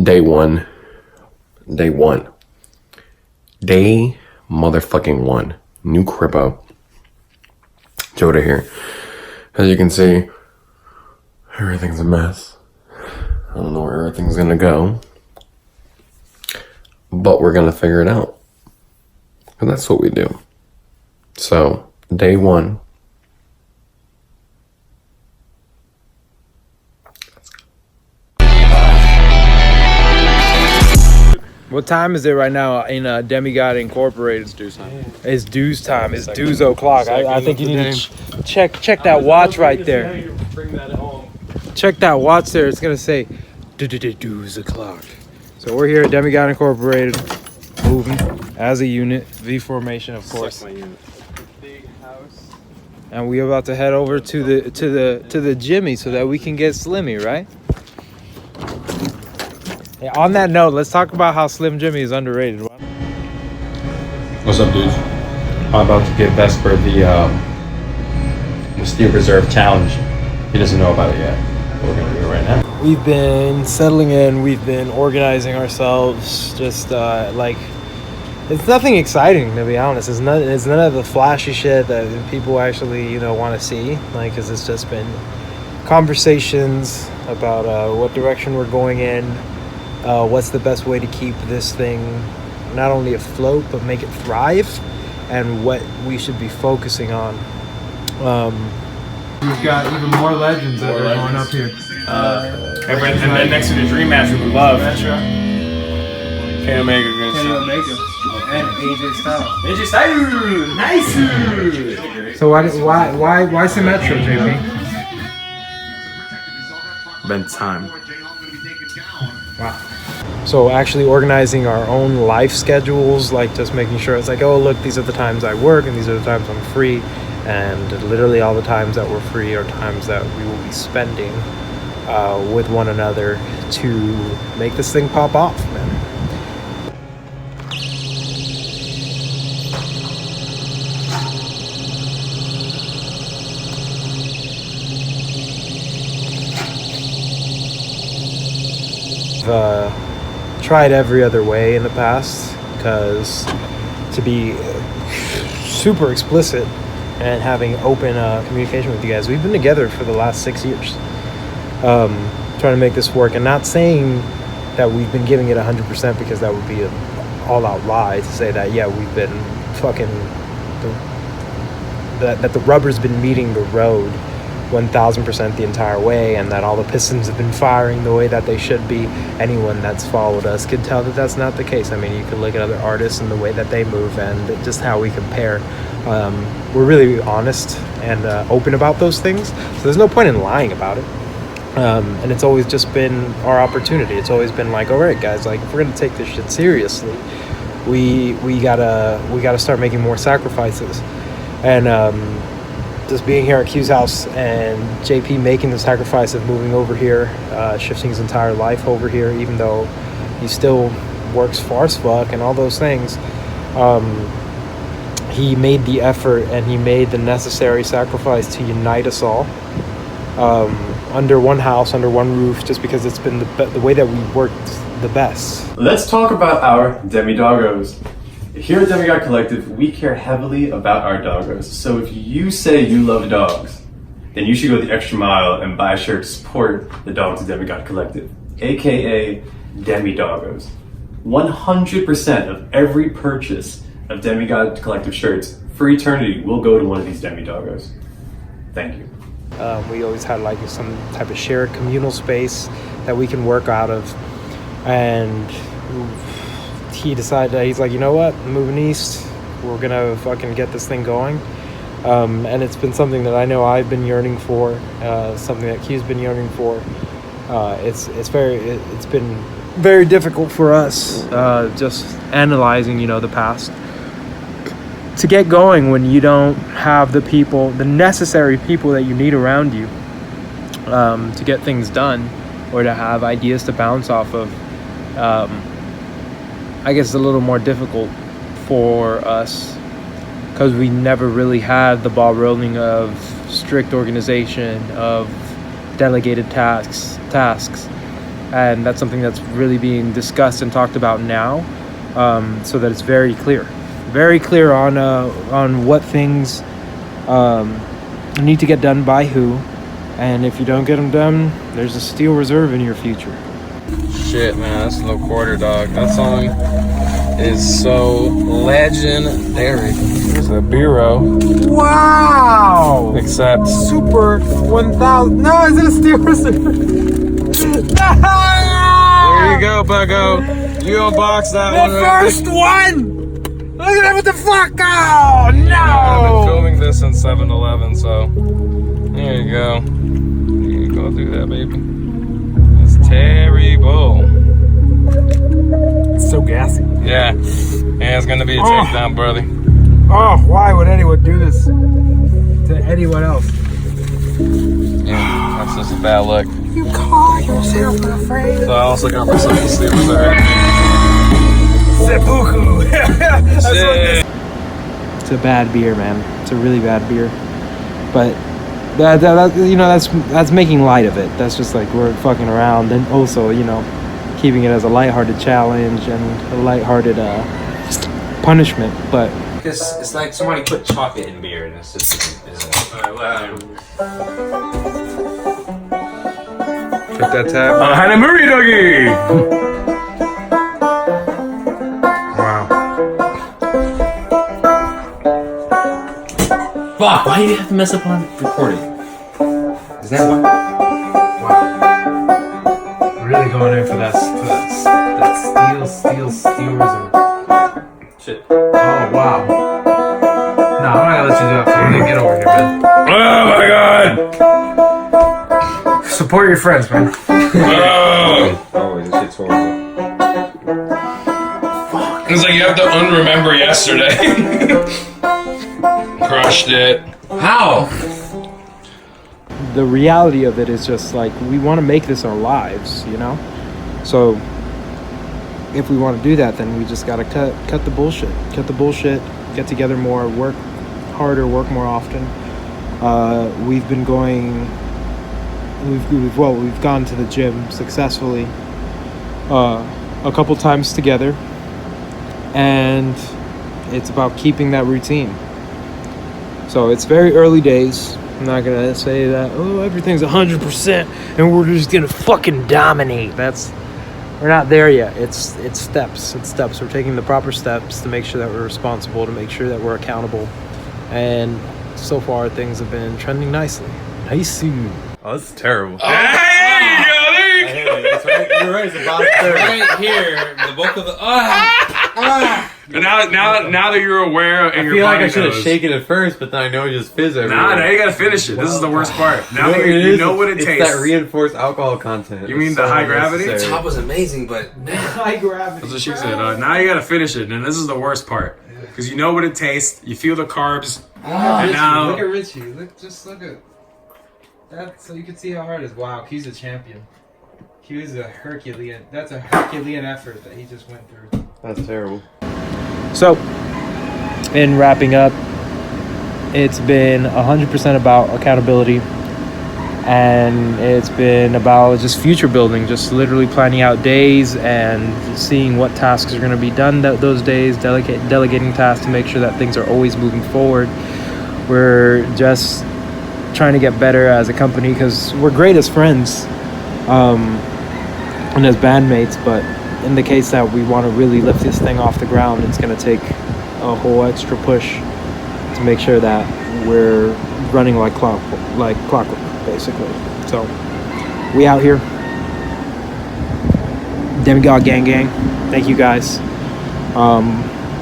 Day one. Day motherfucking one. New cribbo. Joda here. As you can see, everything's a mess. I don't know where everything's gonna go, but we're gonna figure it out. And that's what we do. So, day one. What time is it right now in Demigod Incorporated? It's dues time. It's dues time. It's dues o'clock. I think you need to check that watch right there. Check that watch there. It's gonna say dues o'clock. So we're here at Demigod Incorporated, moving as a unit, V formation, of course. Big house. And we're about to head over to the Jimmy so that we can get Slimmy, right? Hey, on that note, let's talk about how Slim Jimmy is underrated. What's up, dudes? I'm about to give Vesper the Steel Reserve Challenge. He doesn't know about it yet. We're gonna do it right now. We've been settling in. We've been organizing ourselves. Just like, it's nothing exciting, to be honest. It's none of the flashy shit that people actually want to see. Like, 'cause it's just been conversations about what direction we're going in. What's the best way to keep this thing not only afloat but make it thrive, and what we should be focusing on. We've got even more legends that are going up here. And then next to the dream match we love. Kenny Omega against and AJ Styles. AJ Styles, nice. So why Symmetro, JP? Been time. Wow. So actually organizing our own life schedules, like just making sure it's like, oh look, these are the times I work and these are the times I'm free, and literally all the times that we're free are times that we will be spending with one another to make this thing pop off, man. Tried every other way in the past, because to be super explicit and having open communication with you guys, we've been together for the last 6 years, trying to make this work, and not saying that we've been giving it 100%, because that would be an all-out lie to say that we've been fucking that the rubber's been meeting the road 1000% the entire way, and that all the pistons have been firing the way that they should be. Anyone that's followed us could tell that that's not the case. I mean, you could look at other artists and the way that they move and just how we compare. We're really honest and open about those things, so there's no point in lying about it. And it's always just been our opportunity. It's always been like, all right guys, like, if we're gonna take this shit seriously, we gotta start making more sacrifices. And just being here at Q's house and JP making the sacrifice of moving over here, shifting his entire life over here, even though he still works far as fuck and all those things, he made the effort and he made the necessary sacrifice to unite us all under one house, under one roof, just because it's been the way that we worked the best. Let's talk about our Demi-Doggos. Here at Demigod Collective, we care heavily about our doggos. So if you say you love dogs, then you should go the extra mile and buy a shirt to support the dogs of Demigod Collective, aka Demi-Doggos. 100% of every purchase of Demigod Collective shirts for eternity will go to one of these Demi-Doggos. Thank you. We always had like some type of shared communal space that we can work out of, and he decided that he's like, you know what, I'm moving east, we're gonna fucking get this thing going. And it's been something that I know I've been yearning for, something that Q's been yearning for. It's been very difficult for us, just analyzing the past, to get going when you don't have the people, the necessary people that you need around you to get things done, or to have ideas to bounce off of. I guess it's a little more difficult for us because we never really had the ball rolling of strict organization, of delegated tasks. and that's something that's really being discussed and talked about now, so that it's very clear on what things need to get done by who, and if you don't get them done, there's a steel reserve in your future. Shit, man, that's no quarter, dog. That song is so legendary. There's a bureau. Wow! Except Super 1000. No, is it a steel reserve? there you go, Bucko. You unbox that one. The first one! Look at that, what the fuck? Oh, no! I've been filming this in 7-Eleven, so there you go. You go do that, baby. It's terrible. It's so gassy. Yeah. Yeah, it's gonna be a takedown, brother. Oh, why would anyone do this to anyone else? Yeah, that's just a bad look. You call yourself afraid? So I also got myself a sleep reserve. Seppuku. Shit. It's a bad beer, man. It's a really bad beer. But that you know, that's making light of it. That's just like we're fucking around, and also, you know, keeping it as a lighthearted challenge and a lighthearted punishment. But It's like somebody put chocolate in beer and it's just Put that tab. Hanamuri doggy! wow. Fuck, why do you have to mess up on recording? Is that why? Really going in for that steel reserve. Shit. Oh, wow. No, I'm not gonna let you do that for me. Get over here, man. Oh my god! Support your friends, man. Oh, this shit's horrible. It's like you have to unremember yesterday. Crushed it. How? The reality of it is just like we want to make this our lives, you know? So if we want to do that, then we just got to cut the bullshit. Cut the bullshit, get together more, work harder, work more often. We've gone to the gym successfully a couple times together, and it's about keeping that routine. So it's very early days. I'm not gonna say that, oh, everything's 100% and we're just gonna fucking dominate. We're not there yet. It's steps. We're taking the proper steps to make sure that we're responsible, to make sure that we're accountable. And so far, things have been trending nicely. Nice. Oh, this is terrible. You're right, it's about right here, the bulk of the Now that you're aware and I your feel like body I should have knows. shaken it first, but then I know it just fizz everywhere. Now you gotta finish it. This is the worst part. Now You know that what it you is? know what it it's tastes. that reinforced alcohol content. You mean It's the so high gravity? unnecessary. top was amazing, but High gravity. That's what she said. Now you gotta finish it, and this is the worst part because you know what it tastes. You feel the carbs, and now Look at Richie. Look at that, so you can see how hard it is. Wow, he's a champion. He was a Herculean. That's a Herculean effort that he just went through. That's terrible. So, in wrapping up, it's been 100% about accountability, and it's been about just future building, just literally planning out days and seeing what tasks are going to be done those days, delegating tasks to make sure that things are always moving forward. We're just trying to get better as a company because we're great as friends and as bandmates, but in the case that we want to really lift this thing off the ground, it's going to take a whole extra push to make sure that we're running like clockwork, basically. So we out here. Demigod gang. Thank you guys.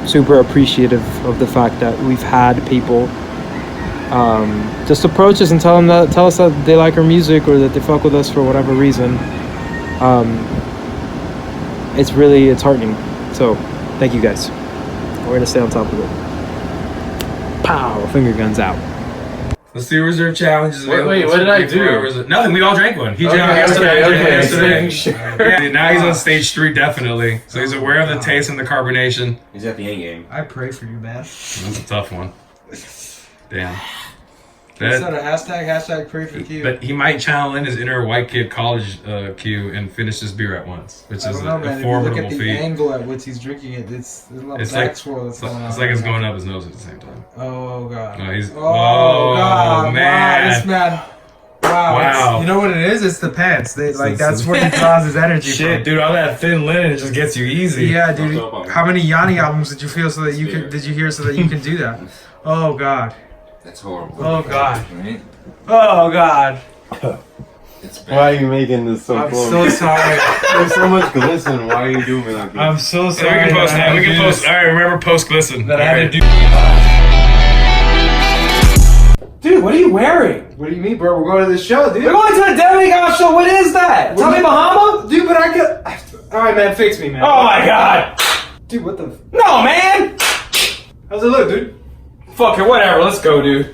Super appreciative of the fact that we've had people just approach us and tell us that they like our music or that they fuck with us for whatever reason. It's heartening. So thank you guys. We're gonna stay on top of it. Pow! Finger guns out. The Steel Reserve Challenge is available. Wait, what did I do? nothing. We all drank one. He drank yesterday. Yeah, now he's on stage 3, definitely. So he's aware of the taste and the carbonation. he's at the end game. I pray for you, man. That's a tough one. Damn. That, Is that a hashtag pray for Q? but he might channel in his inner white kid college Q and finish this beer at once, which is man. a If you formidable look at the feat. angle at which he's drinking it, there's a lot of It's like, backswirl that's going on. it's like it's going up his nose at the same time. Oh god. No, he's, God. man. Wow, this man. Wow. Wow. You know what it is? It's the pants. That's where he draws his energy Shit, from. dude, all that thin linen just gets you easy. Yeah, dude. How many Yanni albums did you hear so that you can do that? Oh god. That's horrible. Oh god. Right? Oh god. It's bad. Why are you making this so I'm close? so sorry. There's so much glisten. Why are you doing me like this? I'm so Yeah, sorry. we can post that. We can post. That All right, remember post glisten. I had to do. Dude, what are you wearing? What do you mean, bro? We're going to the show, dude. We're going to a Demivlog show. What is that? Tommy Bahama? Dude, but I could. All right, man. Fix me, man. Oh my god. Dude, what the? No, man. How's it look, dude? Fuck it, whatever. Let's go, dude.